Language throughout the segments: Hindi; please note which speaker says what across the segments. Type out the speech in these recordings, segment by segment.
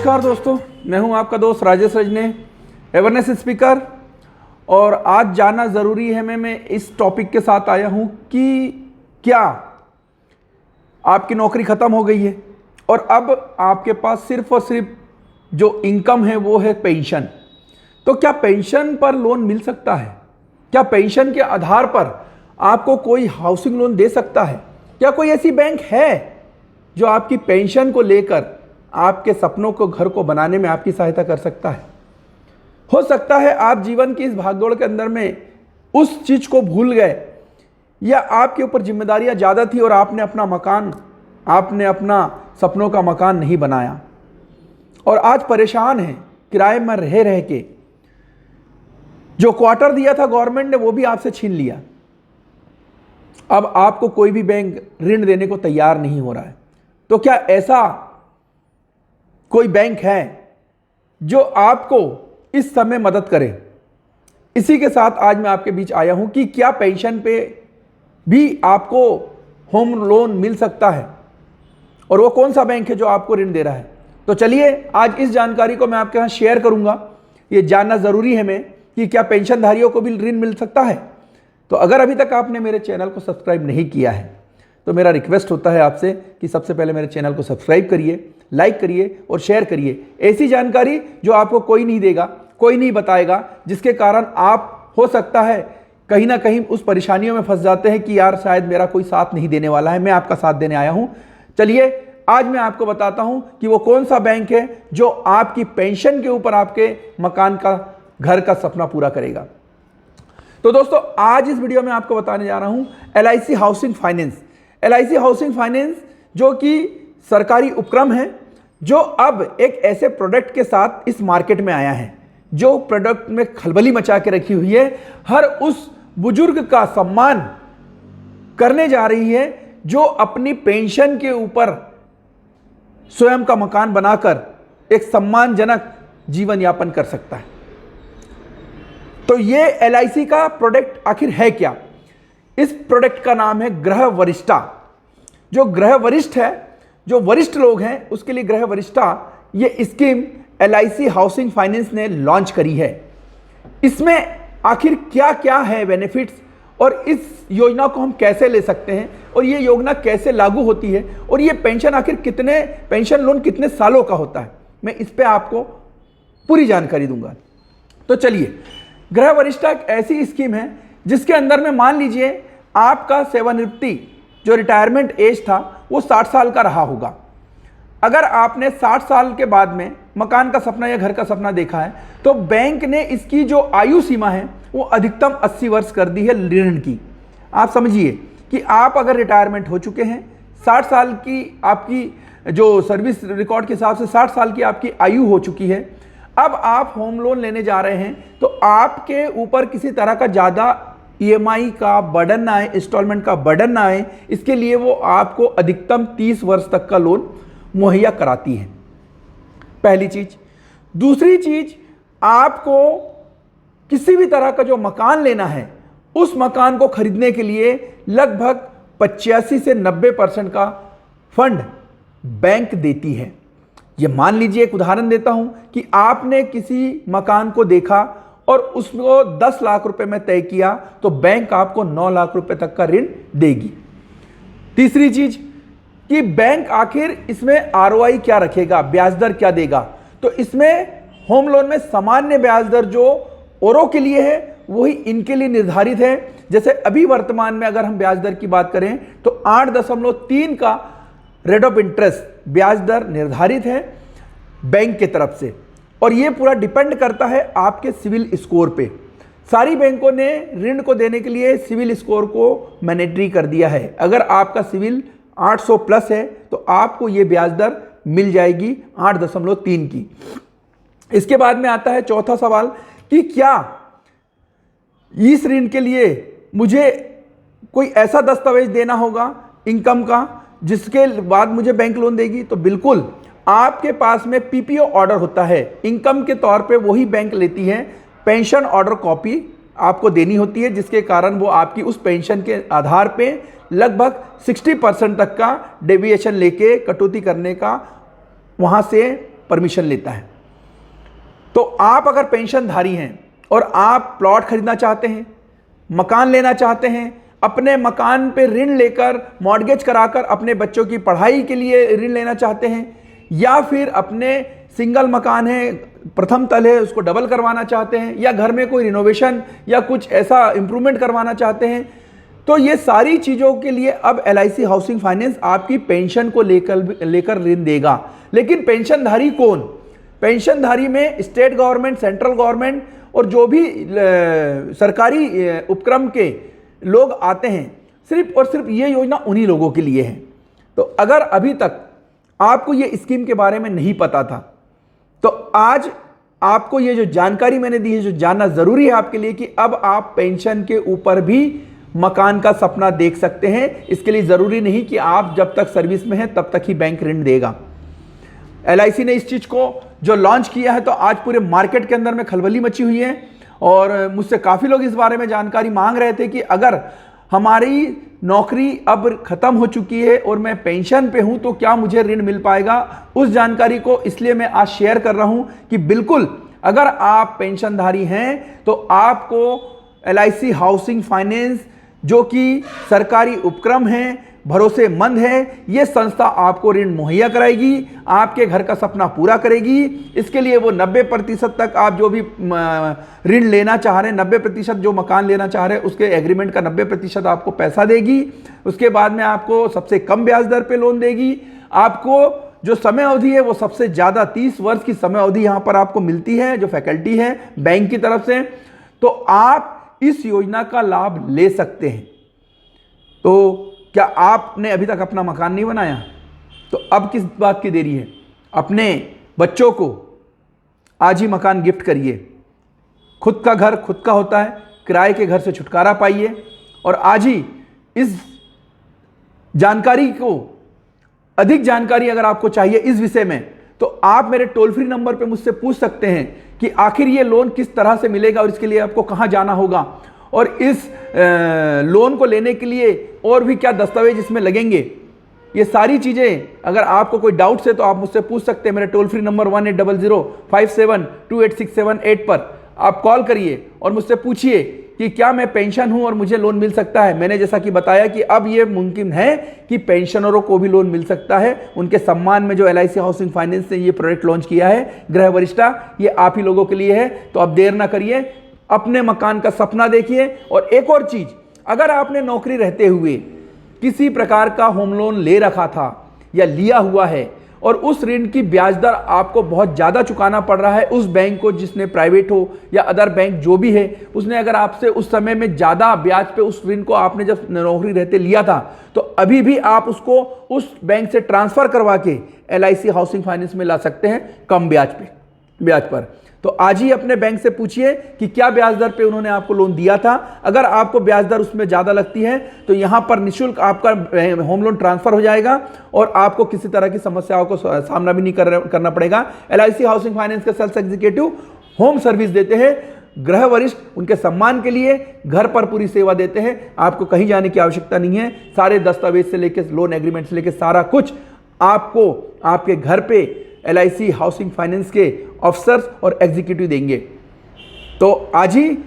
Speaker 1: नमस्कार दोस्तों, मैं हूं आपका दोस्त राजेश रजने, अवेयरनेस स्पीकर। और आज जानना ज़रूरी है मैं इस टॉपिक के साथ आया हूं कि क्या आपकी नौकरी ख़त्म हो गई है और अब आपके पास सिर्फ और सिर्फ जो इनकम है वो है पेंशन। तो क्या पेंशन पर लोन मिल सकता है? क्या पेंशन के आधार पर आपको कोई हाउसिंग लोन दे सकता है? क्या कोई ऐसी बैंक है जो आपकी पेंशन को लेकर आपके सपनों को, घर को बनाने में आपकी सहायता कर सकता है? हो सकता है आप जीवन की इस भागदौड़ के अंदर में उस चीज को भूल गए, या आपके ऊपर जिम्मेदारियां ज़्यादा थी और आपने अपना सपनों का मकान नहीं बनाया और आज परेशान हैं किराए में रह के। जो क्वार्टर दिया था गवर्नमेंट ने वो भी आपसे छीन लिया। अब आपको कोई भी बैंक ऋण देने को तैयार नहीं हो रहा है। तो क्या ऐसा कोई बैंक है जो आपको इस समय मदद करे? इसी के साथ आज मैं आपके बीच आया हूं कि क्या पेंशन पे भी आपको होम लोन मिल सकता है और वो कौन सा बैंक है जो आपको ऋण दे रहा है। तो चलिए आज इस जानकारी को मैं आपके साथ शेयर करूंगा। ये जानना ज़रूरी है मैं कि क्या पेंशनधारियों को भी ऋण मिल सकता है। तो अगर अभी तक आपने मेरे चैनल को सब्सक्राइब नहीं किया है तो मेरा रिक्वेस्ट होता है आपसे कि सबसे पहले मेरे चैनल को सब्सक्राइब करिए, लाइक करिए और शेयर करिए। ऐसी जानकारी जो आपको कोई नहीं देगा, कोई नहीं बताएगा, जिसके कारण आप हो सकता है कहीं ना कहीं उस परेशानियों में फंस जाते हैं कि यार शायद मेरा कोई साथ नहीं देने वाला है। मैं आपका साथ देने आया हूं। चलिए आज मैं आपको बताता हूं कि वो कौन सा बैंक है जो आपकी पेंशन के ऊपर आपके मकान का, घर का सपना पूरा करेगा। तो दोस्तों आज इस वीडियो में आपको बताने जा रहा हूं LIC housing finance. LIC housing finance जो कि सरकारी उपक्रम है, जो अब एक ऐसे प्रोडक्ट के साथ इस मार्केट में आया है जो प्रोडक्ट में खलबली मचा के रखी हुई है। हर उस बुजुर्ग का सम्मान करने जा रही है जो अपनी पेंशन के ऊपर स्वयं का मकान बनाकर एक सम्मानजनक जीवन यापन कर सकता है। तो ये LIC का प्रोडक्ट आखिर है क्या? इस प्रोडक्ट का नाम है गृह वरिष्ठा। जो गृह वरिष्ठ है, जो वरिष्ठ लोग हैं, उसके लिए गृह वरिष्ठा ये स्कीम LIC हाउसिंग फाइनेंस ने लॉन्च करी है। इसमें आखिर क्या क्या है बेनिफिट्स और इस योजना को हम कैसे ले सकते हैं और ये योजना कैसे लागू होती है और ये पेंशन लोन कितने सालों का होता है, मैं इस पे आपको पूरी जानकारी दूंगा। तो चलिए, गृह वरिष्ठा एक ऐसी स्कीम है जिसके अंदर में मान लीजिए आपका सेवानिवृत्ति जो रिटायरमेंट एज था वो 60 साल का रहा होगा। अगर आपने 60 साल के बाद में मकान का सपना या घर का सपना देखा है तो बैंक ने इसकी जो आयु सीमा है वो अधिकतम 80 वर्ष कर दी है ऋण की। आप समझिए कि आप अगर रिटायरमेंट हो चुके हैं, 60 साल की आपकी जो सर्विस रिकॉर्ड के हिसाब से 60 साल की आपकी आयु हो चुकी है, अब आप होम लोन लेने जा रहे हैं तो आपके ऊपर किसी तरह का ज़्यादा EMI का बर्डन ना आए, इंस्टॉलमेंट का बर्डन ना आए, इसके लिए वो आपको अधिकतम 30 वर्ष तक का लोन मुहैया कराती है। पहली चीज। दूसरी चीज, आपको किसी भी तरह का जो मकान लेना है उस मकान को खरीदने के लिए लगभग 85 से 90% का फंड बैंक देती है। ये मान लीजिए, एक उदाहरण देता हूं कि आपने किसी मकान को देखा और उसको 10 लाख रुपए में तय किया तो बैंक आपको 9 लाख रुपए तक का ऋण देगी। तीसरी चीज कि बैंक आखिर इसमें ROI क्या रखेगा, ब्याज दर क्या देगा। तो इसमें होम लोन में सामान्य ब्याज दर जो औरों के लिए है वही इनके लिए निर्धारित है। जैसे अभी वर्तमान में अगर हम ब्याज दर की बात करें तो 8.3 का रेट ऑफ इंटरेस्ट ब्याज दर निर्धारित है बैंक की तरफ से, और ये पूरा डिपेंड करता है आपके सिविल स्कोर पे। सारी बैंकों ने ऋण को देने के लिए सिविल स्कोर को मैंडेटरी कर दिया है। अगर आपका सिविल 800 प्लस है तो आपको ये ब्याज दर मिल जाएगी 8.3 की। इसके बाद में आता है चौथा सवाल कि क्या इस ऋण के लिए मुझे कोई ऐसा दस्तावेज देना होगा इनकम का जिसके बाद मुझे बैंक लोन देगी। तो बिल्कुल, आपके पास में PPO ऑर्डर होता है, इनकम के तौर पे वही बैंक लेती है। पेंशन ऑर्डर कॉपी आपको देनी होती है, जिसके कारण वो आपकी उस पेंशन के आधार पे लगभग 60% तक का डेविएशन लेके, कटौती करने का वहाँ से परमिशन लेता है। तो आप अगर पेंशनधारी हैं और आप प्लॉट खरीदना चाहते हैं, मकान लेना चाहते हैं, अपने मकान पे ऋण लेकर मॉर्गेज कराकर अपने बच्चों की पढ़ाई के लिए ऋण लेना चाहते हैं, या फिर अपने सिंगल मकान है, प्रथम तल है, उसको डबल करवाना चाहते हैं, या घर में कोई रिनोवेशन या कुछ ऐसा इंप्रूवमेंट करवाना चाहते हैं, तो ये सारी चीज़ों के लिए अब LIC हाउसिंग फाइनेंस आपकी पेंशन को लेकर ऋण देगा। लेकिन पेंशनधारी कौन? पेंशनधारी में स्टेट गवर्नमेंट, सेंट्रल गवर्नमेंट और जो भी सरकारी उपक्रम के लोग आते हैं, सिर्फ और सिर्फ ये योजना उन्हीं लोगों के लिए है। तो अगर अभी तक आपको ये स्कीम के बारे में नहीं पता था, तो आज आपको ये जो जानकारी मैंने दी है, जो जानना जरूरी है आपके लिए, कि अब आप पेंशन के ऊपर भी मकान का सपना देख सकते हैं। इसके लिए जरूरी नहीं कि आप जब तक सर्विस में हैं तब तक ही बैंक ऋण देगा। LIC ने इस चीज को जो लॉन्च किया है, तो आज पूरे मार्केट के अंदर में खलबली मची हुई है, और मुझसे काफी लोग इस बारे में जानकारी मांग रहे थे कि अगर हमारी नौकरी अब खत्म हो चुकी है और मैं पेंशन पे हूं तो क्या मुझे ऋण मिल पाएगा। उस जानकारी को इसलिए मैं आज शेयर कर रहा हूं कि बिल्कुल अगर आप पेंशनधारी हैं तो आपको LIC हाउसिंग फाइनेंस, जो कि सरकारी उपक्रम है, भरोसेमंद है, ये संस्था आपको ऋण मुहैया कराएगी, आपके घर का सपना पूरा करेगी। इसके लिए वो 90% तक आप जो भी ऋण लेना चाह रहे हैं, 90% जो मकान लेना चाह रहे हैं, उसके एग्रीमेंट का 90% आपको पैसा देगी। उसके बाद में आपको सबसे कम ब्याज दर पे लोन देगी। आपको जो समय अवधि है वो सबसे ज़्यादा 30 वर्ष की समय अवधि यहाँ पर आपको मिलती है, जो फैकल्टी है बैंक की तरफ से। तो आप इस योजना का लाभ ले सकते हैं। तो क्या आपने अभी तक अपना मकान नहीं बनाया? तो अब किस बात की देरी है? अपने बच्चों को आज ही मकान गिफ्ट करिए। खुद का घर खुद का होता है, किराए के घर से छुटकारा पाइए। और आज ही इस जानकारी को, अधिक जानकारी अगर आपको चाहिए इस विषय में, तो आप मेरे टोल फ्री नंबर पे मुझसे पूछ सकते हैं कि आखिर ये लोन किस तरह से मिलेगा और इसके लिए आपको कहाँ जाना होगा, और इस लोन को लेने के लिए और भी क्या दस्तावेज इसमें लगेंगे। ये सारी चीज़ें अगर आपको कोई डाउट्स है तो आप मुझसे पूछ सकते हैं। मेरे टोल फ्री नंबर 1800572867 पर आप कॉल करिए और मुझसे पूछिए कि क्या मैं पेंशन हूं और मुझे लोन मिल सकता है। मैंने जैसा कि बताया कि अब ये मुमकिन है कि पेंशनरों को भी लोन मिल सकता है। उनके सम्मान में जो LIC हाउसिंग फाइनेंस ने ये प्रोडक्ट लॉन्च किया है, गृह वरिष्ठा, ये आप ही लोगों के लिए है। तो अब देर ना करिए, अपने मकान का सपना देखिए। और एक और चीज, अगर आपने नौकरी रहते हुए किसी प्रकार का होम लोन ले रखा था या लिया हुआ है और उस ऋण की ब्याज दर आपको बहुत ज़्यादा चुकाना पड़ रहा है, उस बैंक को, जिसने प्राइवेट हो या अदर बैंक जो भी है, उसने अगर आपसे उस समय में ज़्यादा ब्याज पे उस ऋण को आपने जब नौकरी रहते लिया था, तो अभी भी आप उसको उस बैंक से ट्रांसफ़र करवा के LIC हाउसिंग फाइनेंस में ला सकते हैं कम ब्याज पर। तो आज ही अपने बैंक से पूछिए कि क्या ब्याज दर पे उन्होंने आपको लोन दिया था। अगर आपको ब्याज दर उसमें ज़्यादा लगती है तो यहाँ पर निःशुल्क आपका होम लोन ट्रांसफ़र हो जाएगा और आपको किसी तरह की समस्याओं को सामना भी नहीं करना पड़ेगा। LIC हाउसिंग फाइनेंस के सेल्स एग्जीक्यूटिव होम सर्विस देते हैं। गृह वरिष्ठ उनके सम्मान के लिए घर पर पूरी सेवा देते हैं। आपको कहीं जाने की आवश्यकता नहीं है। सारे दस्तावेज से लेकर, लोन एग्रीमेंट से लेकर सारा कुछ आपको आपके घर पे LIC हाउसिंग फाइनेंस के ऑफिसर्स और एग्जीक्यूटिव देंगे। तो आज ही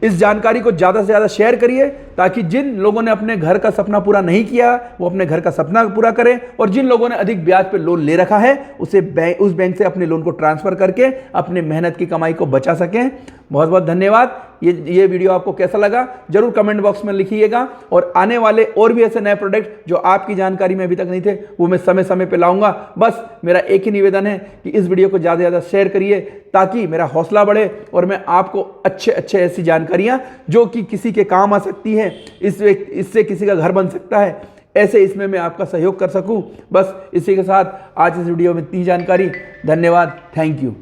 Speaker 1: इस जानकारी को ज़्यादा से ज़्यादा शेयर करिए, ताकि जिन लोगों ने अपने घर का सपना पूरा नहीं किया वो अपने घर का सपना पूरा करें, और जिन लोगों ने अधिक ब्याज पर लोन ले रखा है उस बैंक से अपने लोन को ट्रांसफ़र करके अपने मेहनत की कमाई को बचा सकें। बहुत बहुत धन्यवाद। ये वीडियो आपको कैसा लगा जरूर कमेंट बॉक्स में लिखिएगा, और आने वाले और भी ऐसे नए प्रोडक्ट जो आपकी जानकारी में अभी तक नहीं थे वो मैं समय समय पे लाऊंगा। बस मेरा एक ही निवेदन है कि इस वीडियो को ज़्यादा से ज़्यादा शेयर करिए, ताकि मेरा हौसला बढ़े और मैं आपको अच्छे ऐसी जानकारियाँ जो कि किसी के काम आ सकती हैं, इससे किसी का घर बन सकता है, ऐसे इसमें मैं आपका सहयोग कर सकूं। बस इसी के साथ आज इस वीडियो में इतनी जानकारी। धन्यवाद। Thank you.